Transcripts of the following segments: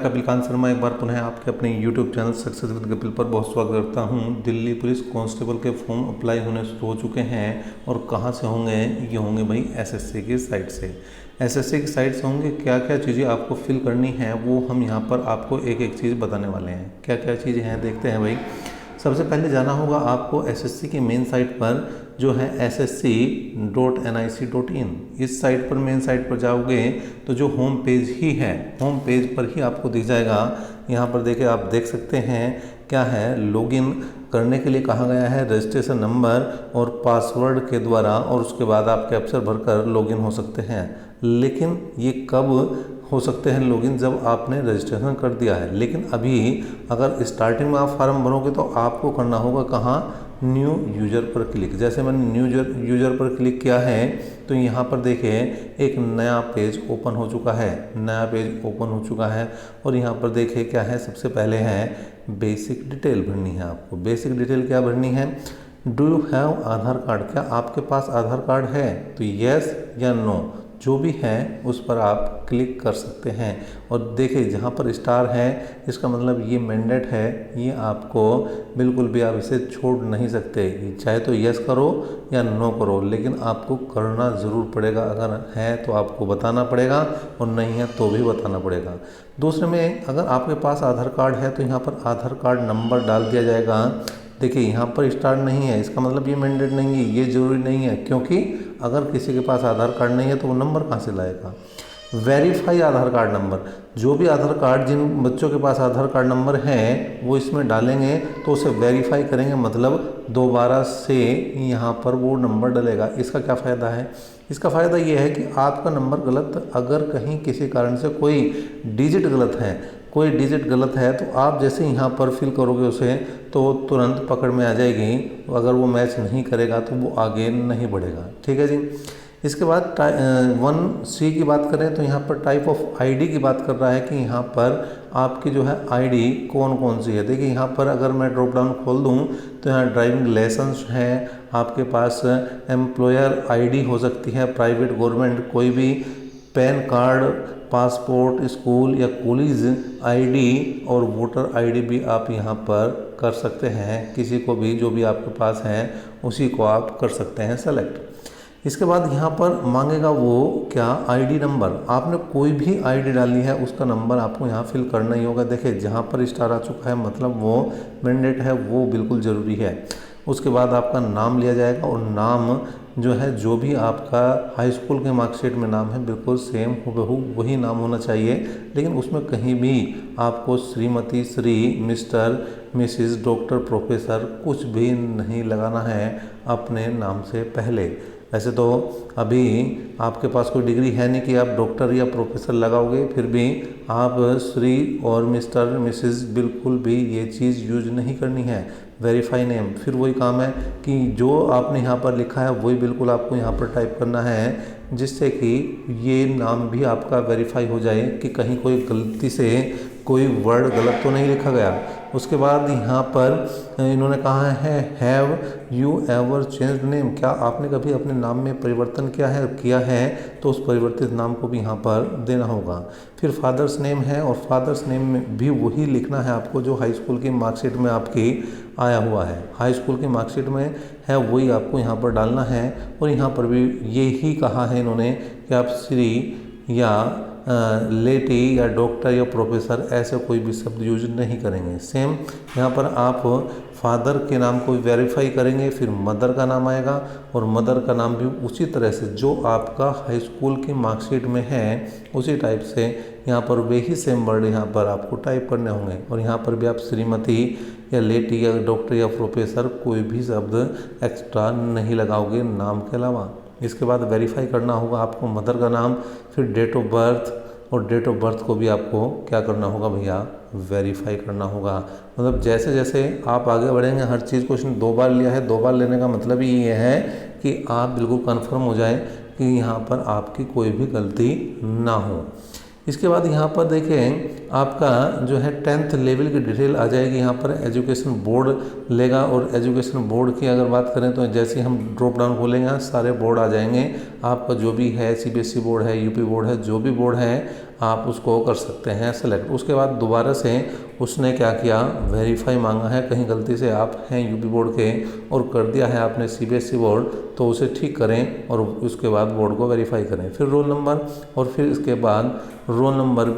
कपिल कांत शर्मा एक बार पुनः आपके अपने YouTube channel success with Kapil पर बहुत स्वागत करता हूं। दिल्ली पुलिस कांस्टेबल के फॉर्म अप्लाई होने शुरू हो चुके हैं और कहां से होंगे? ये होंगे भाई एसएससी की साइट से। एसएससी की साइट से होंगे। क्या क्या चीज़ें आपको फिल करनी है वो हम यहां पर आपको एक एक चीज़ बताने वाले हैं। क्या क्या चीज़ें हैं देखते हैं भाई। सबसे पहले जाना होगा आपको एसएससी की मेन साइट पर, जो है ssc.nic.in। इस साइट पर, मेन साइट पर जाओगे तो जो होम पेज ही है, होम पेज पर ही आपको दिख जाएगा। यहाँ पर देखिए, आप देख सकते हैं क्या है, लॉगिन करने के लिए कहा गया है रजिस्ट्रेशन नंबर और पासवर्ड के द्वारा, और उसके बाद आप कैप्चर भरकर लॉगिन हो सकते हैं। लेकिन ये कब हो सकते हैं लॉगिन? जब आपने रजिस्ट्रेशन कर दिया है। लेकिन अभी अगर स्टार्टिंग में आप फॉर्म भरोगे तो आपको करना होगा कहाँ? न्यू यूज़र पर क्लिक। जैसे मैंने न्यू यूज़र पर क्लिक किया है तो यहाँ पर देखिए एक नया पेज ओपन हो चुका है, नया पेज ओपन हो चुका है। और यहाँ पर देखिए क्या है, सबसे पहले है बेसिक डिटेल भरनी है आपको। बेसिक डिटेल क्या भरनी है? Do you have Aadhaar card? क्या आपके पास आधार कार्ड है? तो यस या नो, जो भी है उस पर आप क्लिक कर सकते हैं। और देखिए जहाँ पर स्टार है इसका मतलब ये मैंडेट है, ये आपको बिल्कुल भी आप इसे छोड़ नहीं सकते। चाहे तो यस करो या नो करो, लेकिन आपको करना ज़रूर पड़ेगा। अगर है तो आपको बताना पड़ेगा और नहीं है तो भी बताना पड़ेगा। दूसरे में, अगर आपके पास आधार कार्ड है तो यहाँ पर आधार कार्ड नंबर डाल दिया जाएगा। देखिए यहाँ पर स्टार नहीं है, इसका मतलब ये मैंडेट नहीं है, ये ज़रूरी नहीं है, क्योंकि अगर किसी के पास आधार कार्ड नहीं है तो वो नंबर कहाँ से लाएगा? वेरीफाई आधार कार्ड नंबर, जो भी आधार कार्ड, जिन बच्चों के पास आधार कार्ड नंबर है वो इसमें डालेंगे तो उसे वेरीफाई करेंगे, मतलब दोबारा से यहाँ पर वो नंबर डलेगा। इसका क्या फ़ायदा है? इसका फ़ायदा ये है कि आपका नंबर गलत, अगर कहीं किसी कारण से कोई डिजिट गलत है, कोई डिजिट गलत है तो आप जैसे यहाँ पर फिल करोगे उसे तो तुरंत पकड़ में आ जाएगी। अगर वो मैच नहीं करेगा तो वो आगे नहीं बढ़ेगा। ठीक है जी। इसके बाद 1C की बात करें तो यहाँ पर टाइप ऑफ आईडी की बात कर रहा है कि यहाँ पर आपकी जो है आईडी कौन कौन सी है। देखिए यहाँ पर अगर मैं ड्रॉप डाउन खोल दूँ तो यहाँ ड्राइविंग लाइसेंस है, आपके पास एम्प्लॉयर आईडी हो सकती है, प्राइवेट गवर्नमेंट कोई भी, पैन कार्ड, पासपोर्ट, स्कूल या कॉलेज आईडी और वोटर आईडी भी आप यहाँ पर कर सकते हैं। किसी को भी, जो भी आपके पास है उसी को आप कर सकते हैं सेलेक्ट। इसके बाद यहाँ पर मांगेगा वो क्या? ID number. आपने कोई भी आईडी डाली है उसका नंबर आपको यहाँ फिल करना ही होगा। देखिए जहाँ पर स्टार आ चुका है मतलब वो मैंडेट है, वो बिल्कुल ज़रूरी है। उसके बाद आपका नाम लिया जाएगा और नाम जो है, जो भी आपका हाई स्कूल के मार्कशीट में नाम है बिल्कुल सेम हूबहू वही नाम होना चाहिए। लेकिन उसमें कहीं भी आपको Shrimati, Shri, mister, Mrs, doctor, professor कुछ भी नहीं लगाना है अपने नाम से पहले। वैसे तो अभी आपके पास कोई डिग्री है नहीं कि आप डॉक्टर या प्रोफेसर लगाओगे, फिर भी आप श्री और मिस्टर, मिसिस बिल्कुल भी ये चीज़ यूज नहीं करनी है। वेरीफाई नेम, फिर वही काम है कि जो आपने यहाँ पर लिखा है वही बिल्कुल आपको यहाँ पर टाइप करना है, जिससे कि ये नाम भी आपका वेरीफाई हो जाए कि कहीं कोई गलती से कोई वर्ड गलत तो नहीं लिखा गया। उसके बाद यहाँ पर इन्होंने कहा है have you ever changed name? क्या आपने कभी अपने नाम में परिवर्तन किया है तो उस परिवर्तित नाम को भी यहाँ पर देना होगा। फिर फादर्स नेम है और फादर्स नेम में भी वही लिखना है आपको जो हाई स्कूल की मार्कशीट में आपकी आया हुआ है। हाई स्कूल की मार्कशीट में है वही आपको यहाँ पर डालना है। और यहाँ पर भी यही कहा है इन्होंने कि आप श्री या लेटी या डॉक्टर या प्रोफेसर ऐसे कोई भी शब्द यूज नहीं करेंगे। सेम यहाँ पर आप फादर के नाम को वेरीफाई करेंगे, फिर मदर का नाम आएगा और मदर का नाम भी उसी तरह से जो आपका हाई स्कूल की मार्कशीट में है उसी टाइप से यहाँ पर वही सेम वर्ड यहाँ पर आपको टाइप करने होंगे। और यहाँ पर भी आप श्रीमती या लेटी या डॉक्टर या प्रोफेसर कोई भी शब्द एक्स्ट्रा नहीं लगाओगे नाम के अलावा। इसके बाद वेरीफाई करना होगा आपको मदर का नाम, फिर डेट ऑफ बर्थ, और डेट ऑफ बर्थ को भी आपको क्या करना होगा भैया? वेरीफाई करना होगा। मतलब जैसे जैसे आप आगे बढ़ेंगे, हर चीज़ को इसने 2 बार लिया है। 2 बार लेने का मतलब ही ये है कि आप बिल्कुल कंफर्म हो जाए कि यहाँ पर आपकी कोई भी गलती ना हो। इसके बाद यहाँ पर देखें आपका जो है 10th लेवल की डिटेल आ जाएगी। यहाँ पर एजुकेशन बोर्ड लेगा और एजुकेशन बोर्ड की अगर बात करें तो जैसे ही हम ड्रॉप डाउन खोलेंगे सारे बोर्ड आ जाएंगे। आपका जो भी है CBSE बोर्ड है, UP बोर्ड है, जो भी बोर्ड है आप उसको कर सकते हैं सेलेक्ट। उसके बाद दोबारा से उसने क्या किया, वेरीफाई मांगा है, कहीं गलती से आप हैं यूपी बोर्ड के और कर दिया है आपने सीबीएसई बोर्ड, तो उसे ठीक करें और उसके बाद बोर्ड को वेरीफाई करें। फिर रोल नंबर, और फिर इसके बाद रोल नंबर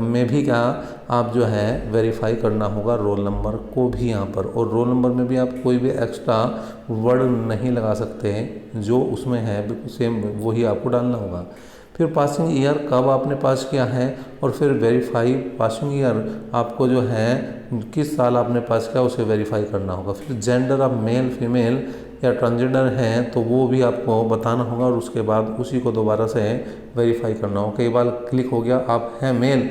में भी क्या आप जो है वेरीफाई करना होगा रोल नंबर को भी यहाँ पर। और रोल नंबर में भी आप कोई भी एक्स्ट्रा वर्ड नहीं लगा सकते, जो उसमें है बिल्कुल सेम वही आपको डालना होगा। फिर पासिंग ईयर, कब आपने पास किया है, और फिर वेरीफाई पासिंग ईयर, आपको जो है किस साल आपने पास किया उसे वेरीफाई करना होगा। फिर जेंडर, आप मेल फीमेल या ट्रांसजेंडर हैं तो वो भी आपको बताना होगा, और उसके बाद उसी को दोबारा से वेरीफाई करना होगा। कई बार क्लिक हो गया, आप हैं मेल,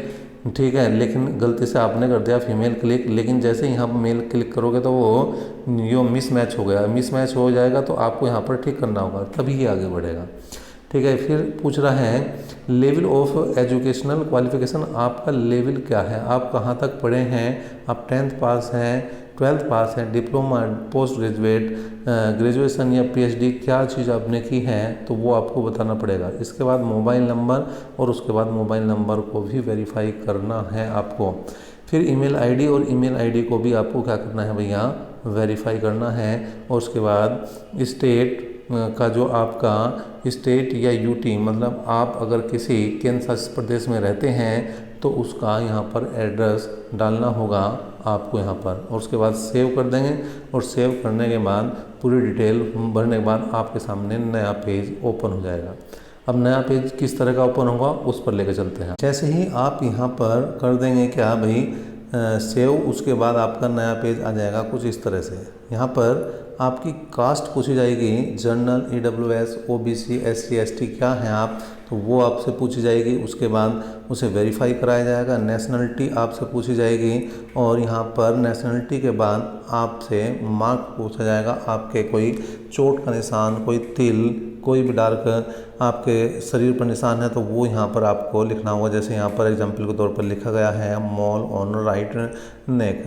ठीक है, लेकिन गलती से आपने कर दिया फीमेल क्लिक, लेकिन जैसे ही यहाँ मेल क्लिक करोगे तो वो यो मिसमैच हो गया, मिसमैच हो जाएगा तो आपको यहाँ पर ठीक करना होगा, तभी ही आगे बढ़ेगा। ठीक है, फिर पूछ रहा है लेवल ऑफ एजुकेशनल क्वालिफिकेशन, आपका लेवल क्या है, आप कहाँ तक पढ़े हैं, आप 10th पास हैं, 12th पास है, डिप्लोमा, पोस्ट ग्रेजुएट, ग्रेजुएशन या पीएचडी, क्या चीज़ आपने की है, तो वो आपको बताना पड़ेगा। इसके बाद मोबाइल नंबर, और उसके बाद मोबाइल नंबर को भी वेरीफाई करना है आपको। फिर ईमेल आईडी, और ईमेल आईडी को भी आपको क्या करना है भैया, वेरीफाई करना है। और उसके बाद स्टेट का जो आपका स्टेट या यूटी, मतलब आप अगर किसी केंद्र शासित प्रदेश में रहते हैं तो उसका यहाँ पर एड्रेस डालना होगा आपको यहाँ पर, और उसके बाद सेव कर देंगे। और सेव करने के बाद पूरी डिटेल भरने के बाद आपके सामने नया पेज ओपन हो जाएगा। अब नया पेज किस तरह का ओपन होगा उस पर लेकर चलते हैं। जैसे ही आप यहाँ पर कर देंगे क्या भाई सेव, उसके बाद आपका नया पेज आ जाएगा कुछ इस तरह से। यहाँ पर आपकी कास्ट पूछी जाएगी, general, EWS, OBC, SC, ST क्या हैं आप, तो वो आपसे पूछी जाएगी। उसके बाद उसे वेरीफाई कराया जाएगा। नेशनलिटी आपसे पूछी जाएगी, और यहाँ पर नेशनलिटी के बाद आपसे मार्क पूछा जाएगा, आपके कोई चोट का निशान, कोई तिल, कोई भी डार्क आपके शरीर पर निशान है तो वो यहाँ पर आपको लिखना होगा। जैसे यहाँ पर एग्जाम्पल के तौर पर लिखा गया है मॉल ऑन राइट नेक,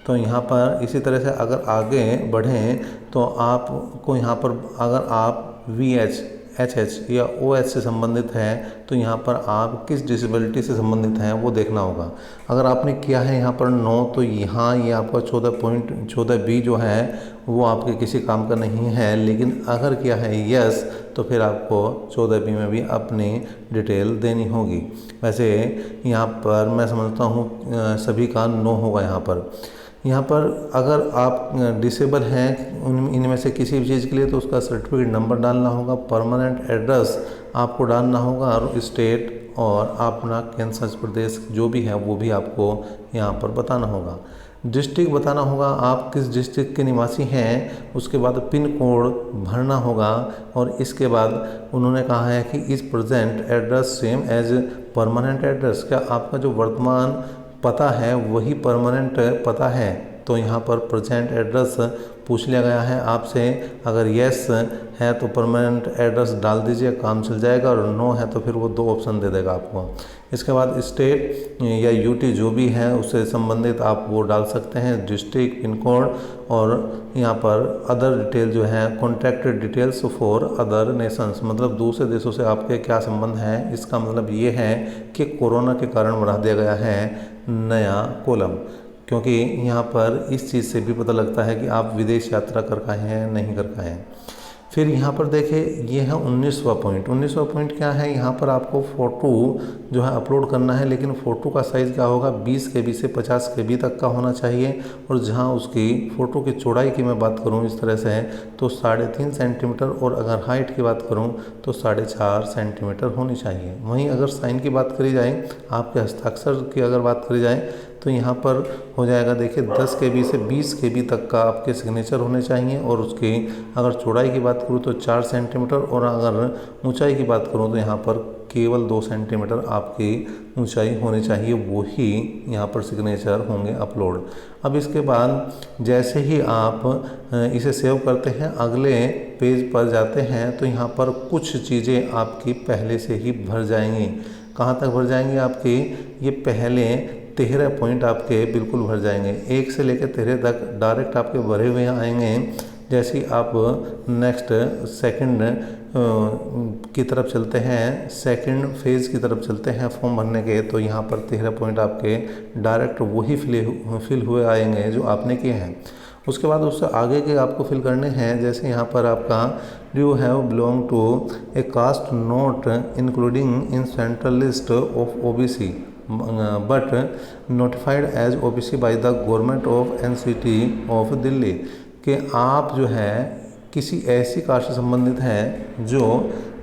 तो यहाँ पर इसी तरह से अगर आगे बढ़ें तो आपको यहाँ पर अगर आप VH, HH या OH से संबंधित हैं तो यहाँ पर आप किस डिसेबिलिटी से संबंधित हैं वो देखना होगा। अगर आपने किया है यहाँ पर 9 तो यहाँ ये आपका 14.14B जो है वो आपके किसी काम का नहीं है, लेकिन अगर किया है यस तो फिर आपको 14B में भी अपनी डिटेल देनी होगी। वैसे यहाँ पर मैं समझता हूँ सभी का नो होगा। यहाँ पर अगर आप डिसेबल हैं इनमें से किसी भी चीज़ के लिए तो उसका सर्टिफिकेट नंबर डालना होगा, परमानेंट एड्रेस आपको डालना होगा, और स्टेट और अपना केंद्र शासित प्रदेश जो भी है वो भी आपको यहाँ पर बताना होगा। डिस्ट्रिक्ट बताना होगा, आप किस डिस्ट्रिक्ट के निवासी हैं। उसके बाद पिन कोड भरना होगा, और इसके बाद उन्होंने कहा है कि इस present address same as permanent address, क्या आपका जो वर्तमान पता है वही परमानेंट पता है, तो यहाँ पर प्रेजेंट एड्रेस पूछ लिया गया है आपसे। अगर यस है तो परमानेंट एड्रेस डाल दीजिए, काम चल जाएगा, और नो है तो फिर वो 2 ऑप्शन दे देगा आपको। इसके बाद स्टेट या यूटी जो भी है उससे संबंधित आप वो डाल सकते हैं, डिस्ट्रिक्ट, पिन कोड, और यहाँ पर अदर डिटेल जो है contact details for other Nations, मतलब दूसरे देशों से आपके क्या संबंध है। इसका मतलब ये है कि कोरोना के कारण बढ़ा दिया गया है नया कॉलम, क्योंकि यहाँ पर इस चीज़ से भी पता लगता है कि आप विदेश यात्रा कर पाए हैं नहीं कर पाए हैं। फिर यहाँ पर देखिए ये है 19वां पॉइंट। 19वां पॉइंट क्या है, यहाँ पर आपको फ़ोटो जो है अपलोड करना है, लेकिन फ़ोटो का साइज़ क्या होगा 20 KB से 50 KB तक का होना चाहिए। और जहाँ उसकी फ़ोटो की चौड़ाई की मैं बात करूँ इस तरह से तो 3.5 सेंटीमीटर, और अगर हाइट की बात करूँ तो 4.5 सेंटीमीटर होनी चाहिए। वहीं अगर साइन की बात करी जाए, आपके हस्ताक्षर की अगर बात करी जाए तो यहाँ पर हो जाएगा देखिए 10 KB से 20 KB तक का आपके सिग्नेचर होने चाहिए। और उसकी अगर चौड़ाई की बात करूँ तो 4 सेंटीमीटर, और अगर ऊंचाई की बात करूँ तो यहाँ पर केवल 2 सेंटीमीटर आपकी ऊंचाई होनी चाहिए, वो ही यहाँ पर सिग्नेचर होंगे अपलोड। अब इसके बाद जैसे ही आप इसे सेव करते हैं अगले पेज पर जाते हैं तो यहाँ पर कुछ चीज़ें आपकी पहले से ही भर जाएंगी। कहाँ तक भर जाएंगी आपकी, ये पहले 13 पॉइंट आपके बिल्कुल भर जाएंगे, 1 से लेकर 13 तक डायरेक्ट आपके भरे हुए आएंगे। जैसे ही आप नेक्स्ट सेकंड की तरफ चलते हैं, सेकंड फेज़ की तरफ चलते हैं फॉर्म भरने के, तो यहाँ पर 13 पॉइंट आपके डायरेक्ट वही फिल हुए आएंगे जो आपने किए हैं। उसके बाद उससे आगे के आपको फिल करने हैं। जैसे यहाँ पर आपका you have belong to a caste not including in central list of OBC but notified as OBC by the government of NCT of Delhi, कि आप जो है किसी ऐसी कास्ट से संबंधित हैं जो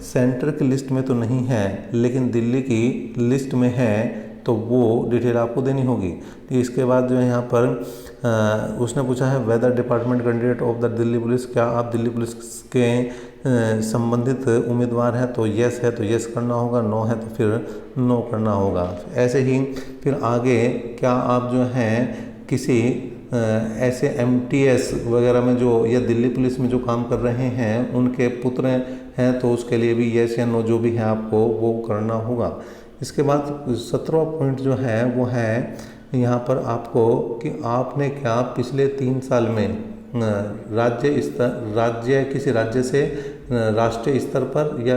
सेंटर की लिस्ट में तो नहीं है लेकिन दिल्ली की लिस्ट में है, तो वो डिटेल आपको देनी होगी। तो इसके बाद जो है यहाँ पर उसने पूछा है whether department candidate of the Delhi police, क्या आप दिल्ली पुलिस के संबंधित उम्मीदवार हैं, तो यस है तो यस करना होगा, नो है तो फिर नो करना होगा। ऐसे ही फिर आगे क्या आप जो हैं किसी ऐसे MTS वगैरह में जो या दिल्ली पुलिस में जो काम कर रहे हैं उनके पुत्र हैं, तो उसके लिए भी यस या नो जो भी है आपको वो करना होगा। इसके बाद 17वां पॉइंट जो है वो है यहाँ पर आपको कि आपने क्या पिछले 3 साल में किसी राज्य से राष्ट्रीय स्तर पर या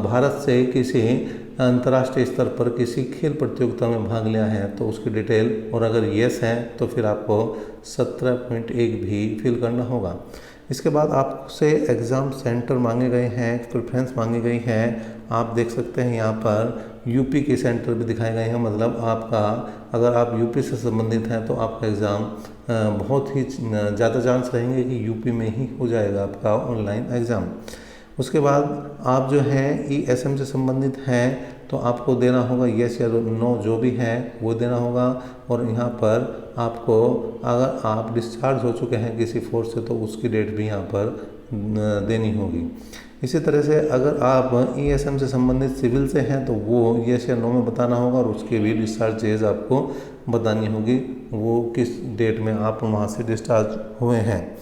भारत से किसी अंतर्राष्ट्रीय स्तर पर किसी खेल प्रतियोगिता में भाग लिया है, तो उसकी डिटेल, और अगर यस है तो फिर आपको 17.1 भी फिल करना होगा। इसके बाद आपसे एग्ज़ाम सेंटर मांगे गए हैं, प्रेफरेंस मांगी गई है। आप देख सकते हैं यहाँ पर यूपी के सेंटर भी दिखाए गए हैं, मतलब आपका अगर आप यूपी से संबंधित हैं तो आपका एग्ज़ाम बहुत ही ज़्यादा चांस रहेंगे कि यूपी में ही हो जाएगा आपका ऑनलाइन एग्ज़ाम। उसके बाद आप जो है ESM से संबंधित हैं तो आपको देना होगा यस या नो जो भी है वो देना होगा। और यहाँ पर आपको अगर आप डिस्चार्ज हो चुके हैं किसी फोर्स से तो उसकी डेट भी यहाँ पर देनी होगी। इसी तरह से अगर आप ESM से संबंधित सिविल से हैं तो वो यस या नो में बताना होगा और उसके भी डिस्चार्ज डेज आपको बतानी होगी, वो किस डेट में आप वहाँ से डिस्चार्ज हुए हैं।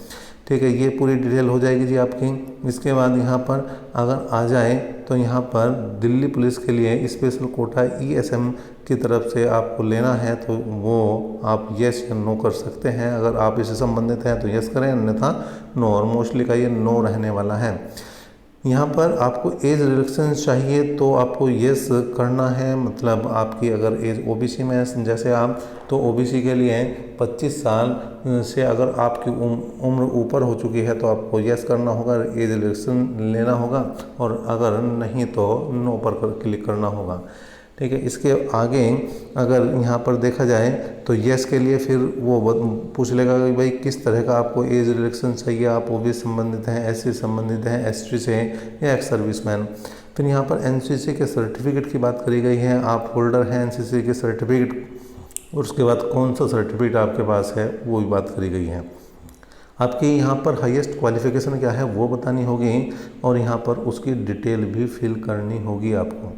ठीक है, ये पूरी डिटेल हो जाएगी जी आपकी। इसके बाद यहाँ पर अगर आ जाए तो यहाँ पर दिल्ली पुलिस के लिए स्पेशल कोटा ESM की तरफ से आपको लेना है तो वो आप यस या नो कर सकते हैं। अगर आप इससे संबंधित हैं तो यस करें, अन्यथा नो, और मोस्टली का ये नो रहने वाला है। यहाँ पर आपको एज रिडक्शन चाहिए तो आपको यस करना है, मतलब आपकी अगर एज OBC में है जैसे आप, तो OBC के लिए 25 साल से अगर आपकी उम्र ऊपर हो चुकी है तो आपको यस करना होगा, एज रिडक्शन लेना होगा, और अगर नहीं तो नो पर क्लिक करना होगा। ठीक है, इसके आगे अगर यहाँ पर देखा जाए तो यस के लिए फिर वो पूछ लेगा कि भाई किस तरह का आपको एज रिडक्शन चाहिए, आप OBC संबंधित हैं, SC संबंधित हैं, ST से या एक्स सर्विसमैन। फिर यहाँ पर NCC के सर्टिफिकेट की बात करी गई है, आप होल्डर हैं NCC के सर्टिफिकेट, और उसके बाद कौन सा सर्टिफिकेट आपके पास है वो भी बात करी गई है। आपकी यहाँ पर हाईएस्ट क्वालिफिकेशन क्या है वो बतानी होगी, और यहाँ पर उसकी डिटेल भी फिल करनी होगी आपको।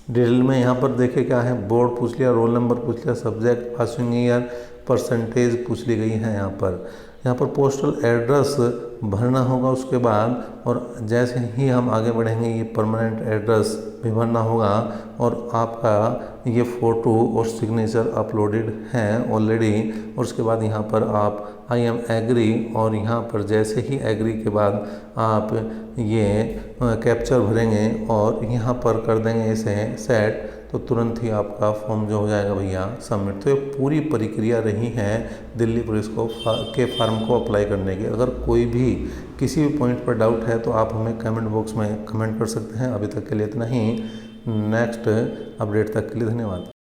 डिटेल में यहाँ पर देखे क्या है, बोर्ड पूछ लिया, रोल नंबर पूछ लिया, सब्जेक्ट, पासिंग ईयर, परसेंटेज पूछ ली गई है। यहाँ पर पोस्टल एड्रेस भरना होगा उसके बाद, और जैसे ही हम आगे बढ़ेंगे ये परमानेंट एड्रेस भी भरना होगा, और आपका ये फ़ोटो और सिग्नेचर अपलोडेड हैं ऑलरेडी। और उसके बाद यहाँ पर आप आई एम एग्री, और यहाँ पर जैसे ही एग्री के बाद आप ये कैप्चर भरेंगे और यहाँ पर कर देंगे इसे सेट, तो तुरंत ही आपका फॉर्म जो हो जाएगा भैया सबमिट। तो ये पूरी प्रक्रिया रही है दिल्ली पुलिस के फॉर्म को अप्लाई करने की। अगर कोई भी किसी भी पॉइंट पर डाउट है तो आप हमें कमेंट बॉक्स में कमेंट कर सकते हैं। अभी तक के लिए इतना ही, नेक्स्ट अपडेट तक के लिए धन्यवाद।